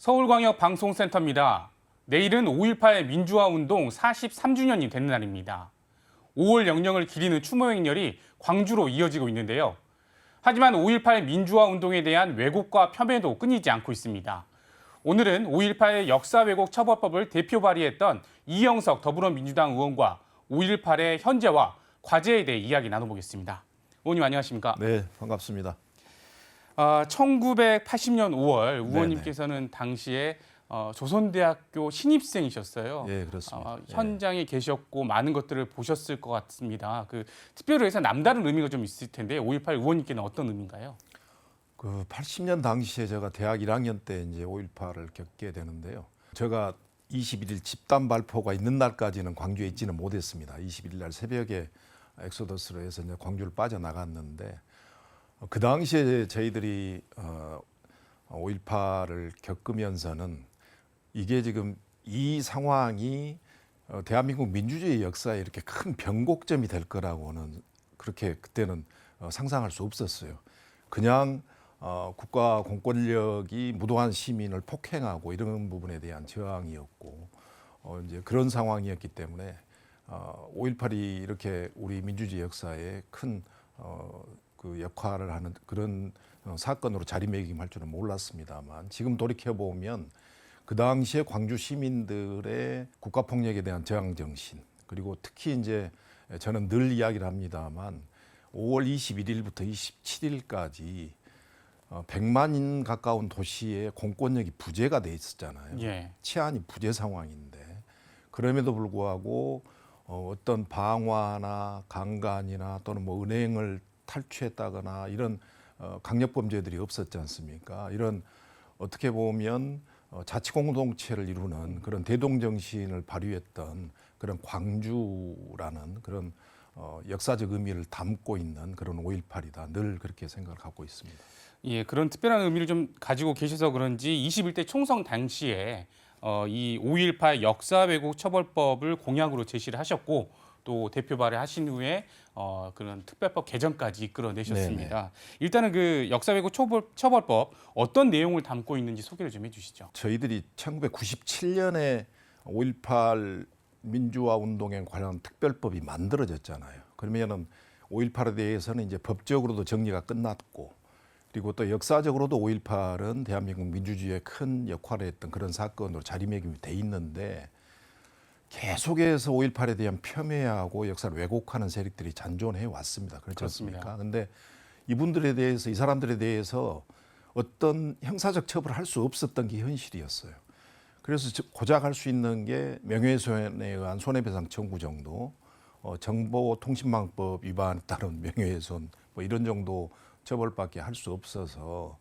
서울광역방송센터입니다. 내일은 5.18 민주화운동 43주년이 되는 날입니다. 5월 영령을 기리는 추모 행렬이 광주로 이어지고 있는데요. 하지만 5.18 민주화운동에 대한 왜곡과 폄훼도 끊이지 않고 있습니다. 오늘은 5.18 역사 왜곡 처벌법을 대표 발의했던 이영석 더불어민주당 의원과 5.18의 현재와 과제에 대해 이야기 나눠보겠습니다. 의원님 안녕하십니까? 네, 반갑습니다. 1980년 5월 의원님께서는 당시에 조선대학교 신입생이셨어요. 네, 그렇습니다. 현장에 계셨고 많은 것들을 보셨을 것 같습니다. 특별히 해서 남다른 의미가 좀 있을 텐데 5.18 의원님께는 어떤 의미인가요? 그 80년 당시에 제가 대학 1학년 때 이제 5.18을 겪게 되는데요. 제가 21일 집단 발표가 있는 날까지는 광주에 있지는 못했습니다. 21일 날 새벽에 엑소더스로 해서 이제 광주를 빠져나갔는데 그 당시에 저희들이 5.18을 겪으면서는 이게 지금 이 상황이 대한민국 민주주의 역사에 이렇게 큰 변곡점이 될 거라고는 그렇게 그때는 상상할 수 없었어요. 그냥 국가 공권력이 무도한 시민을 폭행하고 이런 부분에 대한 저항이었고 이제 그런 상황이었기 때문에 5.18이 이렇게 우리 민주주의 역사에 큰 그 역할을 하는 그런 사건으로 자리매김할 줄은 몰랐습니다만 지금 돌이켜 보면 그 당시에 광주 시민들의 국가폭력에 대한 저항 정신 그리고 특히 이제 저는 늘 이야기를 합니다만 5월 21일부터 27일까지 100만인 가까운 도시에 공권력이 부재가 돼 있었잖아요. 예. 치안이 부재 상황인데 그럼에도 불구하고 어떤 방화나 강간이나 또는 뭐 은행을 탈취했다거나 이런 강력범죄들이 없었지 않습니까? 이런 어떻게 보면 자치공동체를 이루는 그런 대동정신을 발휘했던 그런 광주라는 그런 역사적 의미를 담고 있는 그런 5.18이다. 늘 그렇게 생각을 갖고 있습니다. 예, 그런 특별한 의미를 좀 가지고 계셔서 그런지 21대 총선 당시에 이 5.18 역사 왜곡 처벌법을 공약으로 제시를 하셨고 또 대표 발의하신 후에 그런 특별법 개정까지 이끌어내셨습니다. 네네. 일단은 그 역사 왜곡 처벌법 어떤 내용을 담고 있는지 소개를 좀 해주시죠. 저희들이 1997년에 5.18 민주화 운동에 관한 특별법이 만들어졌잖아요. 그러면은 5.18에 대해서는 이제 법적으로도 정리가 끝났고 그리고 또 역사적으로도 5.18은 대한민국 민주주의에 큰 역할을 했던 그런 사건으로 자리매김이 돼 있는데 계속해서 5.18에 대한 폄훼하고 역사를 왜곡하는 세력들이 잔존해 왔습니다. 그렇지 않습니까? 그런데 이분들에 대해서 이 사람들에 대해서 어떤 형사적 처벌을 할 수 없었던 게 현실이었어요. 그래서 고작 할 수 있는 게 명예훼손에 의한 손해배상 청구 정도, 정보통신망법 위반에 따른 명예훼손 뭐 이런 정도 처벌밖에 할 수 없어서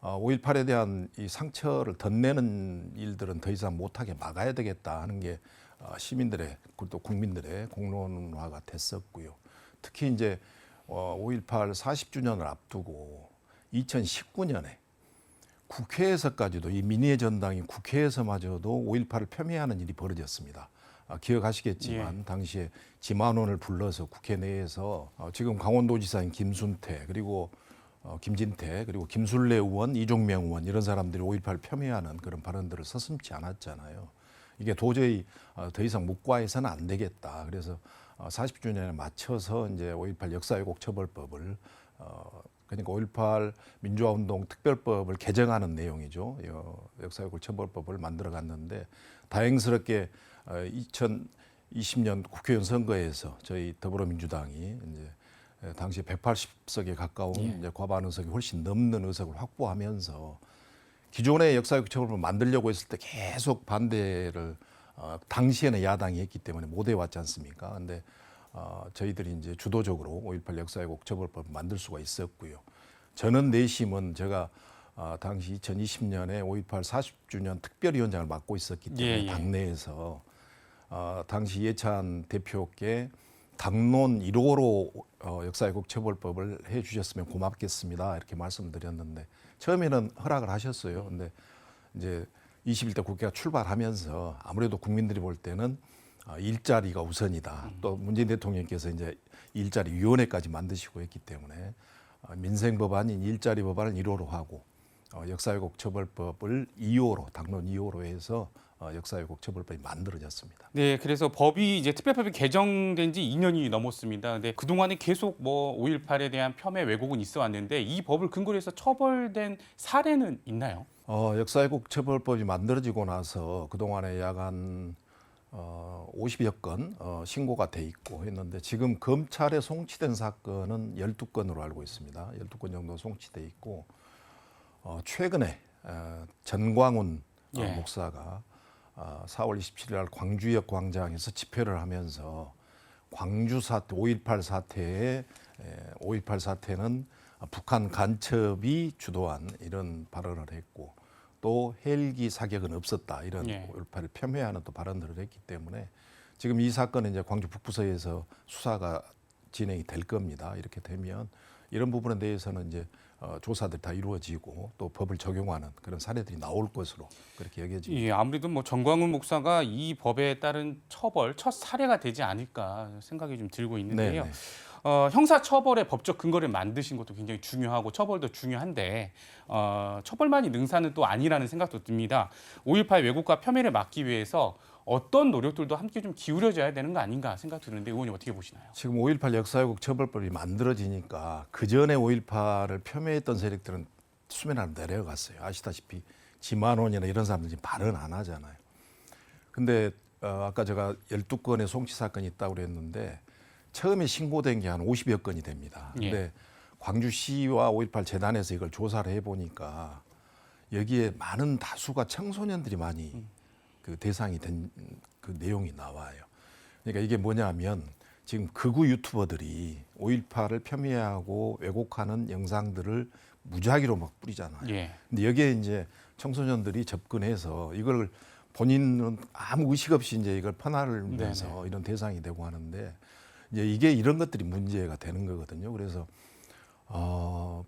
5.18에 대한 이 상처를 덧내는 일들은 더 이상 못하게 막아야 되겠다 하는 게 시민들의 또 국민들의 공론화가 됐었고요. 특히 이제 5.18 40주년을 앞두고 2019년에 국회에서까지도 이 민의의 전당이 국회에서마저도 5.18을 폄훼하는 일이 벌어졌습니다. 기억하시겠지만 예. 당시에 지만원을 불러서 국회 내에서 지금 강원도지사인 김순태 그리고 김진태 그리고 김술래 의원, 이종명 의원 이런 사람들이 5.18 폄훼하는 그런 발언들을 서슴지 않았잖아요. 이게 도저히 더 이상 묵과해서는 안 되겠다. 그래서 40주년에 맞춰서 이제 5.18 역사왜곡 처벌법을 그러니까 5.18 민주화운동 특별법을 개정하는 내용이죠. 역사왜곡 처벌법을 만들어 갔는데 다행스럽게 2020년 국회의원 선거에서 저희 더불어민주당이 이제 당시 180석에 가까운 이제 과반 의석이 훨씬 넘는 의석을 확보하면서 기존의 역사회복 처벌을 만들려고 했을 때 계속 반대를 당시에는 야당이 했기 때문에 못 해왔지 않습니까? 근데 저희들이 이제 주도적으로 5.18 역사회복 처벌법을 만들 수가 있었고요. 저는 내심은 제가 당시 2020년에 5.18 40주년 특별위원장을 맡고 있었기 때문에 당내에서 당시 이해찬 대표께 당론 1호로 역사왜곡 처벌법을 해주셨으면 고맙겠습니다. 이렇게 말씀드렸는데 처음에는 허락을 하셨어요. 근데 이제 21대 국회가 출발하면서 아무래도 국민들이 볼 때는 일자리가 우선이다. 또 문재인 대통령께서 이제 일자리 위원회까지 만드시고 했기 때문에 민생 법안인 일자리 법안을 1호로 하고 역사왜곡 처벌법을 2호로 당론 2호로 해서 역사왜곡 처벌법이 만들어졌습니다. 네, 그래서 법이 이제 특별법이 개정된 지 2년이 넘었습니다. 근데 그동안에 계속 뭐 5.18에 대한 폄훼 왜곡은 있어 왔는데 이 법을 근거로 해서 처벌된 사례는 있나요? 역사왜곡 처벌법이 만들어지고 나서 그동안에 약한 50여 건 신고가 돼 있고 했는데 지금 검찰에 송치된 사건은 12건으로 알고 있습니다. 12건 정도 송치돼 있고 최근에 전광훈 예. 목사가 4월 27일 날 광주역 광장에서 집회를 하면서 광주 사태 5.18 사태에 5.18 사태는 북한 간첩이 주도한 이런 발언을 했고 또 헬기 사격은 없었다 이런 예. 5.18을 폄훼하는 또 발언들을 했기 때문에 지금 이 사건은 이제 광주 북부서에서 수사가 진행이 될 겁니다. 이렇게 되면 이런 부분에 대해서는 이제 조사들이 다 이루어지고 또 법을 적용하는 그런 사례들이 나올 것으로 그렇게 여겨집니다. 예, 아무래도 뭐 정광훈 목사가 이 법에 따른 처벌 첫 사례가 되지 않을까 생각이 좀 들고 있는데요. 네네. 형사 처벌의 법적 근거를 만드신 것도 굉장히 중요하고 처벌도 중요한데 처벌만이 능사는 또 아니라는 생각도 듭니다. 5.18 왜곡과 폄훼를 막기 위해서 어떤 노력들도 함께 좀 기울여져야 되는 거 아닌가 생각 드는데 의원님 어떻게 보시나요? 지금 5.18 역사왜곡 처벌법이 만들어지니까 그 전에 5.18을 폄훼했던 세력들은 수면 아래 내려갔어요. 아시다시피 지만원이나 이런 사람들 지금 발언 안 하잖아요. 근데 아까 제가 12건의 송치 사건이 있다고 그랬는데 처음에 신고된 게 한 50여 건이 됩니다. 근데 예. 광주시와 5.18 재단에서 이걸 조사를 해보니까 여기에 많은 다수가 청소년들이 많이 그 대상이 된 그 내용이 나와요. 그러니까 이게 뭐냐면 지금 극우 유튜버들이 5.18을 폄훼하고 왜곡하는 영상들을 무작위로 막 뿌리잖아요. 예. 근데 여기에 이제 청소년들이 접근해서 이걸 본인은 아무 의식 없이 이제 이걸 퍼나르면서 네네. 이런 대상이 되고 하는데 이제 이게 이런 것들이 문제가 되는 거거든요. 그래서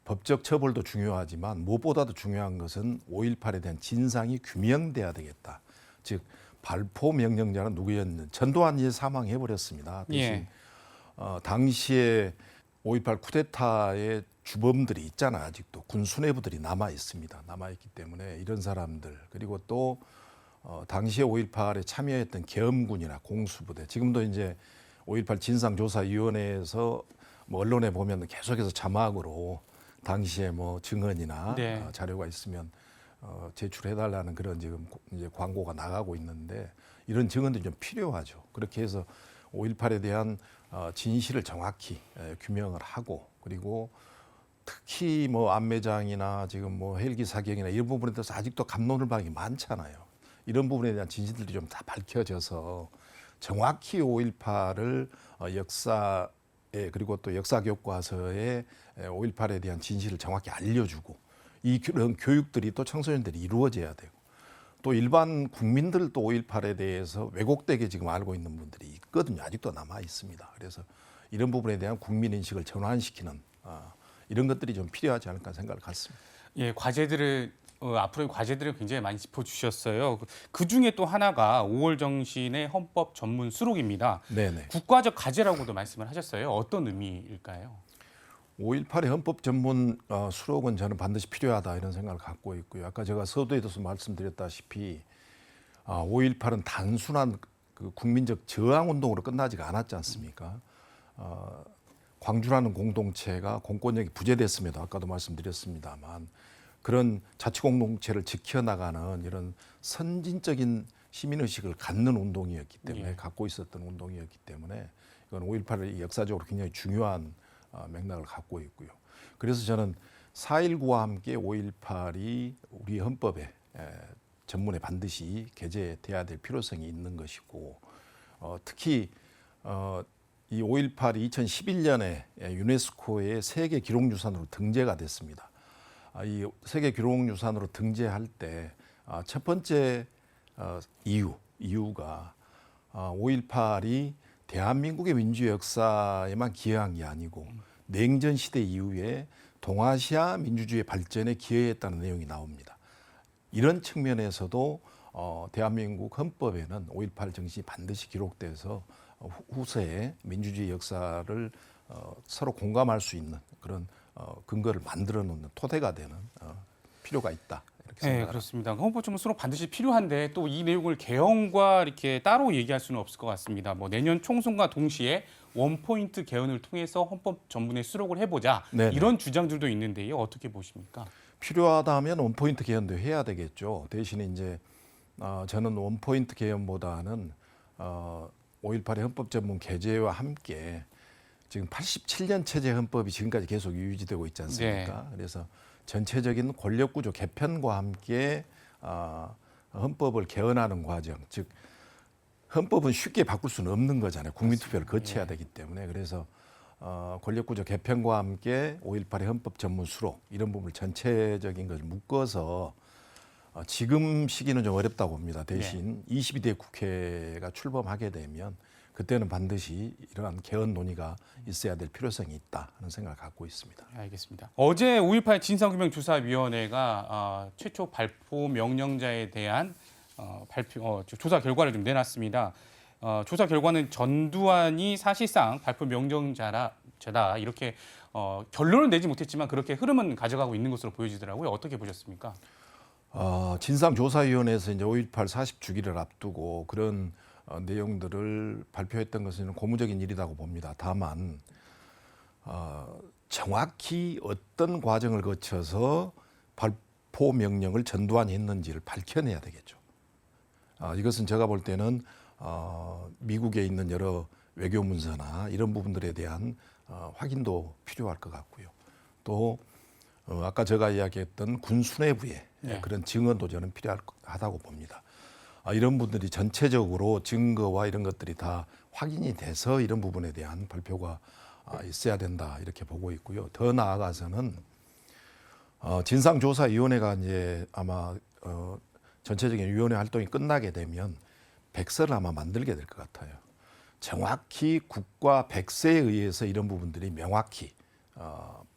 법적 처벌도 중요하지만 무엇보다도 중요한 것은 5.18에 대한 진상이 규명돼야 되겠다. 즉 발포 명령자는 누구였는지 전두환이 이제 사망해 버렸습니다. 대신 예. 당시에 5.18 쿠데타의 주범들이 있잖아요. 아직도 군 수뇌부들이 남아 있습니다. 남아 있기 때문에 이런 사람들 그리고 또 당시에 5.18에 참여했던 계엄군이나 공수부대 지금도 이제 5.18 진상조사위원회에서 뭐 언론에 보면 계속해서 자막으로 당시에 뭐 증언이나 네. 자료가 있으면 제출해달라는 그런 지금 이제 광고가 나가고 있는데 이런 증언들이 좀 필요하죠. 그렇게 해서 5.18에 대한 진실을 정확히 규명을 하고 그리고 특히 뭐 안매장이나 지금 뭐 헬기 사격이나 이런 부분에 대해서 아직도 갑론을박이 많잖아요. 이런 부분에 대한 진실들이 좀 다 밝혀져서 정확히 5.18을 역사에 그리고 또 역사 교과서에 5.18에 대한 진실을 정확히 알려주고 이런 교육들이 또 청소년들이 이루어져야 되고 또 일반 국민들도 5.18에 대해서 왜곡되게 지금 알고 있는 분들이 있거든요. 아직도 남아 있습니다. 그래서 이런 부분에 대한 국민 인식을 전환시키는 이런 것들이 좀 필요하지 않을까 생각을 갖습니다. 예, 앞으로의 과제들을 굉장히 많이 짚어주셨어요. 그 중에 또 하나가 5월 정신의 헌법 전문 수록입니다. 네네. 국가적 과제라고도 말씀을 하셨어요. 어떤 의미일까요? 5.18의 헌법 전문 수록은 저는 반드시 필요하다 이런 생각을 갖고 있고요. 아까 제가 서두에서 말씀드렸다시피 5.18은 단순한 그 국민적 저항 운동으로 끝나지가 않았지 않습니까? 광주라는 공동체가 공권력이 부재됐음에도 아까도 말씀드렸습니다만 그런 자치 공동체를 지켜나가는 이런 선진적인 시민의식을 갖는 운동이었기 때문에 예. 갖고 있었던 운동이었기 때문에 이건 5.18이 역사적으로 굉장히 중요한 맥락을 갖고 있고요. 그래서 저는 4.19와 함께 5.18이 우리 헌법에 전문에 반드시 게재돼야 될 필요성이 있는 것이고 특히 이 5.18이 2011년에 유네스코의 세계 기록유산으로 등재가 됐습니다. 이 세계 기록유산으로 등재할 때 첫 번째 이유가 5.18이 대한민국의 민주 역사에만 기여한 게 아니고 냉전 시대 이후에 동아시아 민주주의 발전에 기여했다는 내용이 나옵니다. 이런 측면에서도 대한민국 헌법에는 5.18 정신이 반드시 기록돼서 후세의 민주주의 역사를 서로 공감할 수 있는 그런 근거를 만들어 놓는 토대가 되는 필요가 있다. 이렇게 네, 생각합니다. 그렇습니다. 헌법조문 수록 반드시 필요한데 또 이 내용을 개헌과 이렇게 따로 얘기할 수는 없을 것 같습니다. 뭐 내년 총선과 동시에 원포인트 개헌을 통해서 헌법 전문에 수록을 해보자 네네. 이런 주장들도 있는데요. 어떻게 보십니까? 필요하다면 원포인트 개헌도 해야 되겠죠. 대신에 이제 저는 원포인트 개헌보다는 5.18의 헌법 전문 개제와 함께 지금 87년 체제 헌법이 지금까지 계속 유지되고 있지 않습니까? 그래서 전체적인 권력구조 개편과 함께 헌법을 개헌하는 과정, 즉 헌법은 쉽게 바꿀 수는 없는 거잖아요. 국민투표를 거쳐야 되기 때문에. 그래서 권력구조 개편과 함께 5.18의 헌법 전문 수록 이런 부분을 전체적인 것을 묶어서 지금 시기는 좀 어렵다고 봅니다. 대신 22대 국회가 출범하게 되면 그때는 반드시 이러한 개헌 논의가 있어야 될 필요성이 있다 하는 생각을 갖고 있습니다. 알겠습니다. 어제 5.18 진상규명조사위원회가 최초 발포 명령자에 대한 조사 결과를 좀 내놨습니다. 조사 결과는 전두환이 사실상 발포 명령자다 이렇게 결론을 내지 못했지만 그렇게 흐름은 가져가고 있는 것으로 보여지더라고요. 어떻게 보셨습니까? 진상조사위원회에서 이제 5.18 40주기를 앞두고 그런 내용들을 발표했던 것은 고무적인 일이라고 봅니다. 다만 정확히 어떤 과정을 거쳐서 발포 명령을 전두환이 했는지를 밝혀내야 되겠죠. 이것은 제가 볼 때는 미국에 있는 여러 외교 문서나 이런 부분들에 대한 확인도 필요할 것 같고요. 또 아까 제가 이야기했던 군 수뇌부의 그런 증언도 저는 필요하다고 봅니다. 이런 분들이 전체적으로 증거와 이런 것들이 다 확인이 돼서 이런 부분에 대한 발표가 있어야 된다 이렇게 보고 있고요. 더 나아가서는 진상조사위원회가 이제 아마 전체적인 위원회 활동이 끝나게 되면 백서를 아마 만들게 될 것 같아요. 정확히 국가 백서에 의해서 이런 부분들이 명확히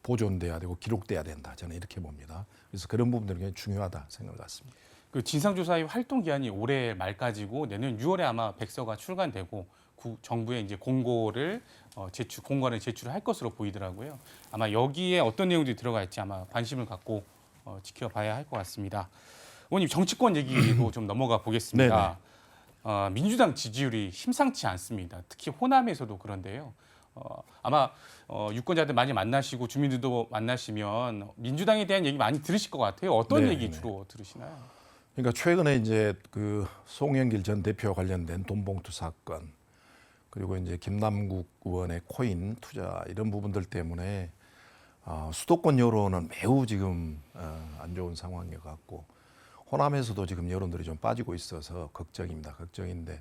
보존돼야 되고 기록돼야 된다. 저는 이렇게 봅니다. 그래서 그런 부분들이 굉장히 중요하다 생각을 갖습니다. 그 진상조사위 활동 기한이 올해 말까지고 내년 6월에 아마 백서가 출간되고 정부에 이제 공고를 제출을 할 것으로 보이더라고요. 아마 여기에 어떤 내용들이 들어가 있지 아마 관심을 갖고 지켜봐야 할 것 같습니다. 의원님 정치권 얘기도 좀 넘어가 보겠습니다. 민주당 지지율이 심상치 않습니다. 특히 호남에서도 그런데요. 아마 유권자들 많이 만나시고 주민들도 만나시면 민주당에 대한 얘기 많이 들으실 것 같아요. 어떤 얘기 주로 들으시나요? 그러니까 최근에 이제 그 송영길 전 대표와 관련된 돈봉투 사건 그리고 이제 김남국 의원의 코인 투자 이런 부분들 때문에 수도권 여론은 매우 지금 안 좋은 상황인 것 같고 호남에서도 지금 여론들이 좀 빠지고 있어서 걱정입니다. 걱정인데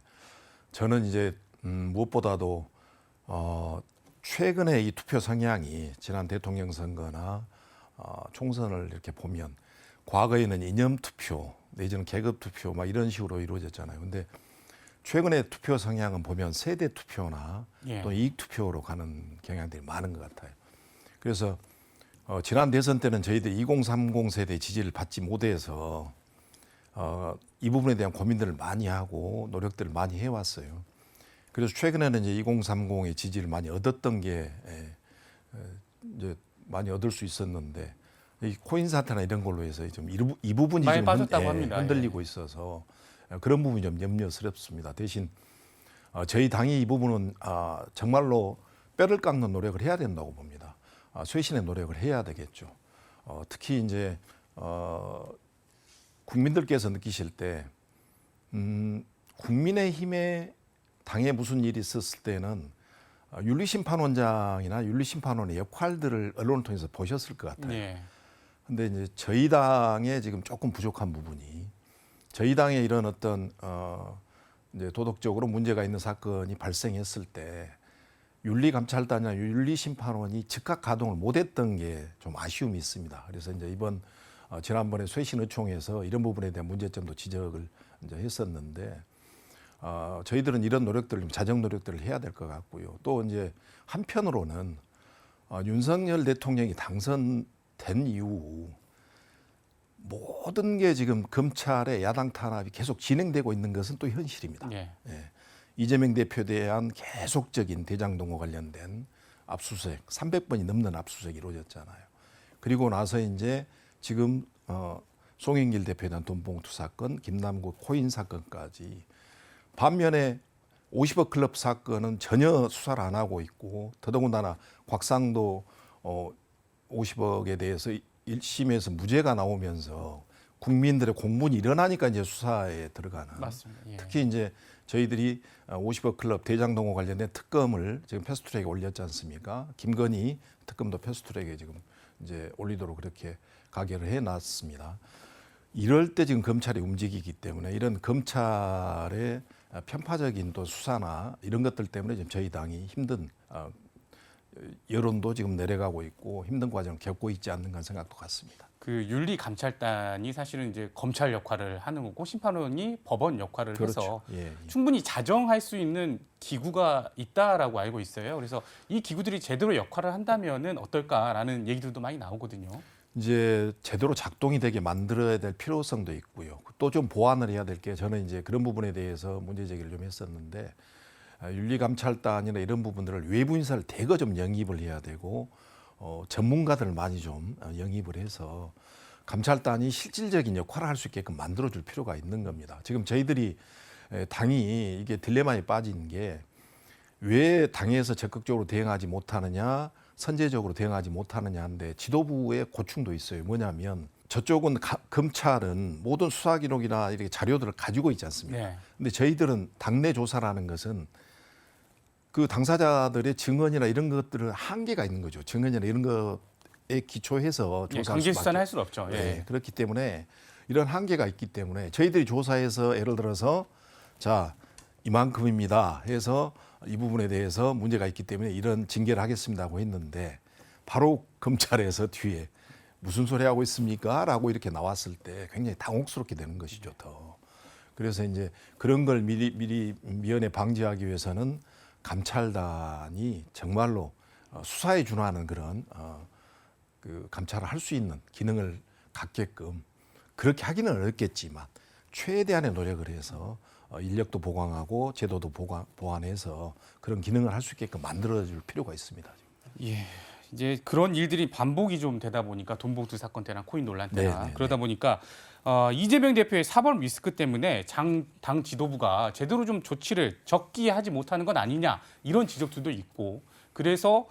저는 이제 무엇보다도 최근에 이 투표 성향이 지난 대통령 선거나 총선을 이렇게 보면 과거에는 이념 투표 내지는 계급 투표 막 이런 식으로 이루어졌잖아요. 근데 최근에 투표 성향은 보면 세대 투표나 또 이익 투표로 가는 경향들이 많은 것 같아요. 그래서 지난 대선 때는 저희들이 2030 세대 지지를 받지 못해서 이 부분에 대한 고민들을 많이 하고 노력들을 많이 해왔어요. 그래서 최근에는 이제 2030의 지지를 많이 얻었던 게 이제 많이 얻을 수 있었는데 이 코인 사태나 이런 걸로 해서 좀 이 부분이 많이 좀 빠졌다고 합니다. 흔들리고 있어서 그런 부분이 좀 염려스럽습니다. 대신 저희 당이 이 부분은 정말로 뼈를 깎는 노력을 해야 된다고 봅니다. 쇄신의 노력을 해야 되겠죠. 특히 이제 국민들께서 느끼실 때 국민의힘에 당에 무슨 일이 있었을 때는 윤리심판원장이나 윤리심판원의 역할들을 언론을 통해서 보셨을 것 같아요. 근데 이제 저희 당에 지금 조금 부족한 부분이 저희 당에 이런 어떤 이제 도덕적으로 문제가 있는 사건이 발생했을 때 윤리감찰단이나 윤리심판원이 즉각 가동을 못했던 게 좀 아쉬움이 있습니다. 그래서 이제 이번 지난번에 쇄신의총에서 이런 부분에 대한 문제점도 지적을 이제 했었는데 저희들은 이런 노력들을 자정 노력들을 해야 될 것 같고요. 또 이제 한편으로는 윤석열 대통령이 당선된 이후 모든 게 지금 검찰의 야당 탄압이 계속 진행되고 있는 것은 또 현실입니다. 이재명 대표에 대한 계속적인 대장동과 관련된 압수수색, 300번이 넘는 압수수색이 이루어졌잖아요. 그리고 나서 이제 지금 송영길 대표에 대한 돈봉투 사건, 김남국 코인 사건까지 반면에 50억 클럽 사건은 전혀 수사를 안 하고 있고 더더군다나 곽상도 50억에 대해서 1심에서 무죄가 나오면서 국민들의 공분이 일어나니까 이제 수사에 들어가는. 맞습니다. 예. 특히 이제 저희들이 50억 클럽 대장동호 관련된 특검을 지금 패스트트랙에 올렸지 않습니까? 김건희 특검도 패스트트랙에 지금 이제 올리도록 그렇게 가결을 해놨습니다. 이럴 때 지금 검찰이 움직이기 때문에 이런 검찰의 편파적인 또 수사나 이런 것들 때문에 지금 저희 당이 힘든 여론도 지금 내려가고 있고 힘든 과정을 겪고 있지 않는가 생각도 같습니다. 그 윤리감찰단이 사실은 이제 검찰 역할을 하는 거고 심판원이 법원 역할을 해서 예, 예. 충분히 자정할 수 있는 기구가 있다라고 알고 있어요. 그래서 이 기구들이 제대로 역할을 한다면은 어떨까라는 얘기들도 많이 나오거든요. 이제 제대로 작동이 되게 만들어야 될 필요성도 있고요. 또 좀 보완을 해야 될 게 저는 이제 그런 부분에 대해서 문제 제기를 좀 했었는데 윤리감찰단이나 이런 부분들을 외부 인사를 대거 좀 영입을 해야 되고 전문가들을 많이 좀 영입을 해서 감찰단이 실질적인 역할을 할 수 있게끔 만들어줄 필요가 있는 겁니다. 지금 저희들이 당이 이게 딜레마에 빠진 게 왜 당에서 적극적으로 대응하지 못하느냐, 선제적으로 대응하지 못하느냐 하는데 지도부의 고충도 있어요. 뭐냐면 저쪽은 검찰은 모든 수사 기록이나 이렇게 자료들을 가지고 있지 않습니까? 네. 근데 저희들은 당내 조사라는 것은 그 당사자들의 증언이나 이런 것들을 한계가 있는 거죠. 증언이나 이런 것에 기초해서 예, 조사할 강제 수사는 수밖에. 할 수는 없죠. 예. 네, 그렇기 때문에 이런 한계가 있기 때문에 저희들이 조사해서 예를 들어서 자 이만큼입니다 해서 이 부분에 대해서 문제가 있기 때문에 이런 징계를 하겠습니다고 했는데 바로 검찰에서 뒤에 무슨 소리 하고 있습니까? 라고 이렇게 나왔을 때 굉장히 당혹스럽게 되는 것이죠. 더. 그래서 이제 그런 걸 미리 미연에 방지하기 위해서는 감찰단이 정말로 수사에 준하는 그런 그 감찰을 할 수 있는 기능을 갖게끔 그렇게 하기는 어렵겠지만 최대한의 노력을 해서 인력도 보강하고 제도도 보완해서 그런 기능을 할 수 있게끔 만들어줄 필요가 있습니다. 예. 이제 그런 일들이 반복이 좀 되다 보니까 돈봉투 사건 때나 코인 논란 때나 네. 그러다 보니까 이재명 대표의 사법 리스크 때문에 당 지도부가 제대로 좀 조치를 적기 하지 못하는 건 아니냐 이런 지적들도 있고 그래서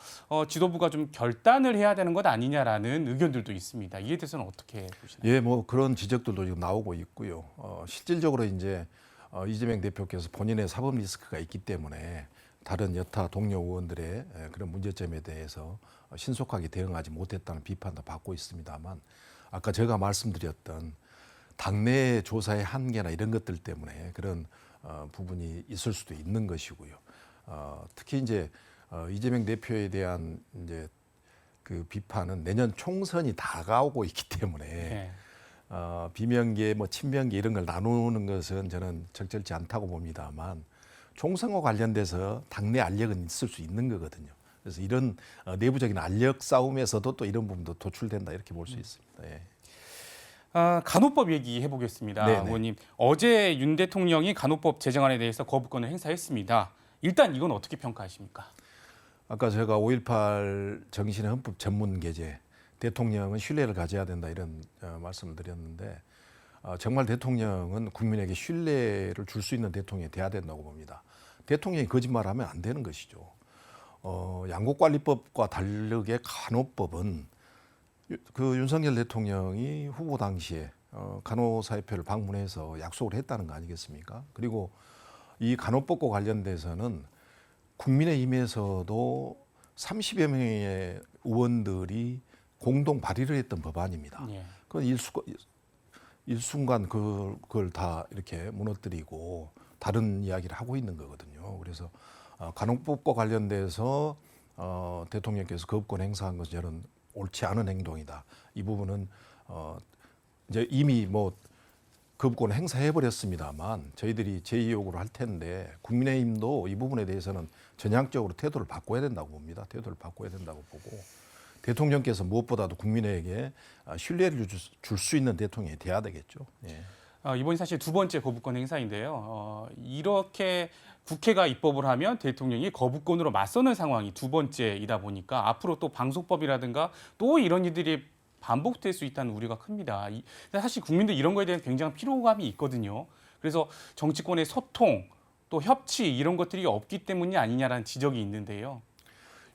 지도부가 좀 결단을 해야 되는 것 아니냐라는 의견들도 있습니다. 이에 대해서는 어떻게 보시나요? 예, 뭐 그런 지적들도 지금 나오고 있고요. 실질적으로 이제 이재명 대표께서 본인의 사법 리스크가 있기 때문에 다른 여타 동료 의원들의 그런 문제점에 대해서 신속하게 대응하지 못했다는 비판도 받고 있습니다만 아까 제가 말씀드렸던 당내 조사의 한계나 이런 것들 때문에 그런 부분이 있을 수도 있는 것이고요. 특히 이제 이재명 대표에 대한 이제 그 비판은 내년 총선이 다가오고 있기 때문에 네. 비명계, 뭐 친명계 이런 걸 나누는 것은 저는 적절치 않다고 봅니다만 총선과 관련돼서 당내 알력은 있을 수 있는 거거든요. 그래서 이런 내부적인 알력 싸움에서도 또 이런 부분도 도출된다 이렇게 볼 수 있습니다. 예. 간호법 얘기해 보겠습니다. 네네. 의원님, 어제 윤 대통령이 간호법 제정안에 대해서 거부권을 행사했습니다. 일단 이건 어떻게 평가하십니까? 아까 제가 5.18 정신의 헌법 전문 계제 대통령은 신뢰를 가져야 된다 이런 말씀을 드렸는데 정말 대통령은 국민에게 신뢰를 줄 수 있는 대통령이 돼야 된다고 봅니다. 대통령이 거짓말하면 안 되는 것이죠. 양곡관리법과 다르게 간호법은 그 윤석열 대통령이 후보 당시에 간호사협회를 방문해서 약속을 했다는 거 아니겠습니까? 그리고 이 간호법과 관련돼서는 국민의힘에서도 30여 명의 의원들이 공동 발의를 했던 법안입니다. 예. 그건 일순간 그걸 다 이렇게 무너뜨리고 다른 이야기를 하고 있는 거거든요. 그래서 간호법과 관련돼서 대통령께서 거부권 행사한 것은 저는 옳지 않은 행동이다. 이 부분은 이제 이미 뭐 거부권 행사해 버렸습니다만 저희들이 제2요구를 할 텐데 국민의힘도 이 부분에 대해서는 전향적으로 태도를 바꿔야 된다고 봅니다. 태도를 바꿔야 된다고 보고 대통령께서 무엇보다도 국민에게 신뢰를 줄 수 있는 대통령이 돼야 되겠죠. 예. 이번이 사실 두 번째 거부권 행사인데요. 이렇게 국회가 입법을 하면 대통령이 거부권으로 맞서는 상황이 두 번째이다 보니까 앞으로 또 방송법이라든가 또 이런 일들이 반복될 수 있다는 우려가 큽니다. 사실 국민들 이런 거에 대한 굉장한 피로감이 있거든요. 그래서 정치권의 소통, 또 협치 이런 것들이 없기 때문이 아니냐라는 지적이 있는데요.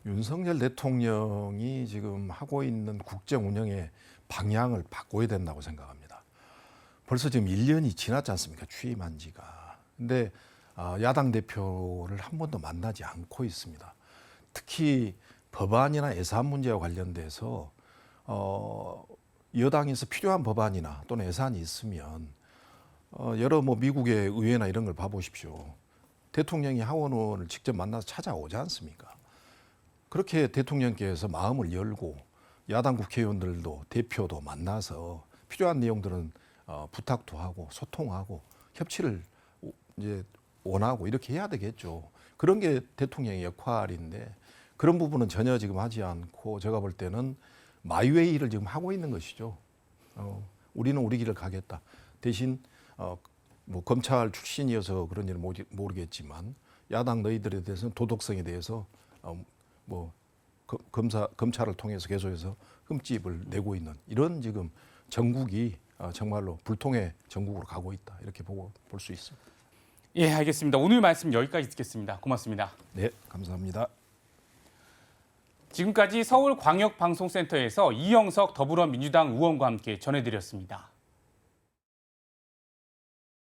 윤석열 대통령이 지금 하고 있는 국정 운영의 방향을 바꿔야 된다고 생각합니다. 벌써 지금 1년이 지났지 않습니까? 취임한 지가. 근데 야당 대표를 한 번도 만나지 않고 있습니다. 특히 법안이나 예산 문제와 관련돼서 여당에서 필요한 법안이나 또는 예산이 있으면 여러 미국의 의회나 이런 걸 봐보십시오. 대통령이 하원 의원을 직접 만나서 찾아오지 않습니까? 그렇게 대통령께서 마음을 열고 야당 국회의원들도 대표도 만나서 필요한 내용들은 부탁도 하고 소통하고 협치를 이제 원하고 이렇게 해야 되겠죠. 그런 게 대통령의 역할인데 그런 부분은 전혀 지금 하지 않고 제가 볼 때는 마이웨이를 지금 하고 있는 것이죠. 우리는 우리 길을 가겠다. 대신 뭐 검찰 출신이어서 그런지는 모르겠지만 야당 너희들에 대해서는 도덕성에 대해서 뭐 검찰을 통해서 계속해서 흠집을 내고 있는 이런 지금 정국이 정말로 불통의 정국으로 가고 있다 이렇게 볼 수 있습니다. 예, 알겠습니다. 오늘 말씀 여기까지 듣겠습니다. 고맙습니다. 네, 감사합니다. 지금까지 서울광역방송센터에서 이영석 더불어민주당 의원과 함께 전해드렸습니다.